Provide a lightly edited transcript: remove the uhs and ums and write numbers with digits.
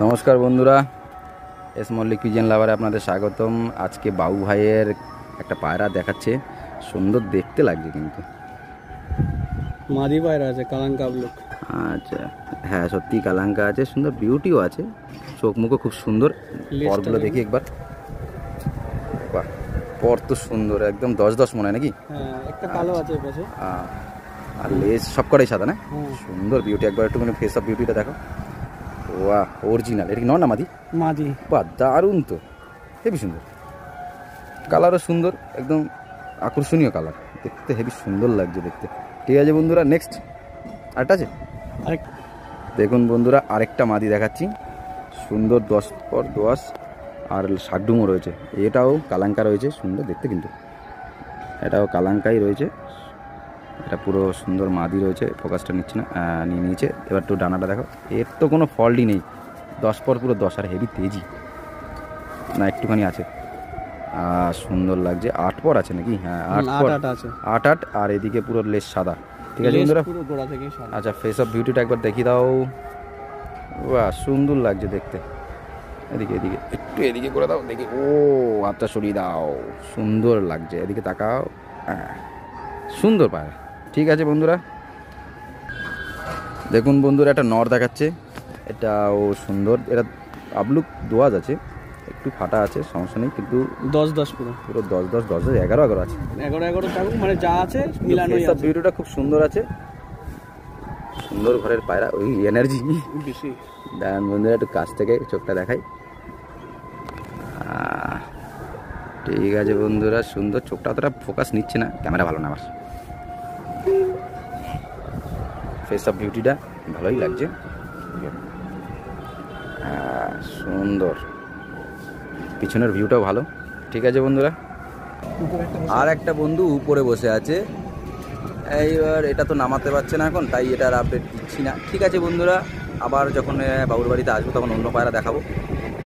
নমস্কার বন্ধুরা, S Mallick pigeon লাভারে আপনাদের স্বাগতম। আজকে বাবু ভাইয়ের একটা পায়রা দেখাচ্ছে, সুন্দর দেখতে লাগছে কিন্তু। মাদি পায়রা আছে, কালাঙ্কা ব্লুক। আচ্ছা, হ্যাঁ সত্যি কালাঙ্কা আছে, সুন্দর বিউটিও আছে, চোখ মুখও খুব সুন্দর। পরগুলো দেখি একবার। বাহ, পর তো সুন্দর, একদম 10-10 মনে হয় নাকি? হ্যাঁ, একটা কালো আছে পাশে। আর লেজ সব কটাই সাদা না? সুন্দর বিউটি। একবার একটুখানি ফেস অফ বিউটিটা দেখো। ওয়া, অরিজিনাল। এটা কি নর না মাদি? মাদি। বাহ, দারুণ তো, হেবি সুন্দর। কালারও সুন্দর, একদম আকর্ষণীয় কালার, দেখতে হেবি সুন্দর লাগছে দেখতে। ঠিক আছে বন্ধুরা, নেক্সট আরেকটা আছে। দেখুন বন্ধুরা, আরেকটা মাদি দেখাচ্ছি, সুন্দর 10x10 আর শাকডুমও রয়েছে। এটাও কালাঙ্কা রয়েছে, সুন্দর দেখতে কিন্তু। এটাও কালাঙ্কাই রয়েছে, এটা পুরো সুন্দর মাদি রয়েছে। ফোকাসটা নিচ্ছে না, নিয়ে নিয়েছে। এবার তো ডানাটা দেখো, এর তো কোনো ফল্টই নেই। 10 পর পুরো 10, আর হেভি তেজি না, একটুখানি আছে। সুন্দর লাগছে। 8 পর আছে নাকি? হ্যাঁ, 8 আছে। 8 আর এদিকে পুরো লেস সাদা। ঠিক আছে বন্ধুরা। আচ্ছা, ফেস অফ বিউটিটা একবার দেখি দাও। বাহ, সুন্দর লাগছে দেখতে। এদিকে এদিকে একটু এদিকে করে দাও দেখি। ও হাতটা সরিয়ে দাও, সুন্দর লাগছে। এদিকে তাকাও, সুন্দর পায়। ঠিক আছে বন্ধুরা, দেখুন বন্ধুরা, একটা নর দেখাচ্ছে। এটাও সুন্দর। এটা আবলুক দোয়াজ আছে, একটু ফাটা আছে, সমস্যা নেই, কিন্তু 10-10 পুরো 10-10 11 আছে। 11 থাকুক, মানে যা আছে মিলানোই আছে। ভিডিওটা খুব সুন্দর আছে, সুন্দর ঘরের পায়রা, ওই এনার্জি বেশি। দাঁড়ান বন্ধুরা, একটু কাছ থেকে চোখটা দেখাই। ঠিক আছে বন্ধুরা, সুন্দর। চোখটা অতটা ফোকাস নিচ্ছে না, ক্যামেরা ভালো না আমার। ফেস অফ বিউটিটা ভালোই লাগছে, সুন্দর। পিছনের ভিউটাও ভালো। ঠিক আছে বন্ধুরা, আর একটা বন্ধু উপরে বসে আছে। এইবার এটা তো নামাতে পারছে না এখন, তাই এটার আপডেট দিচ্ছি না। ঠিক আছে বন্ধুরা, আবার যখন বাবুর বাড়িতে আসবো তখন অন্য পায়রা দেখাবো।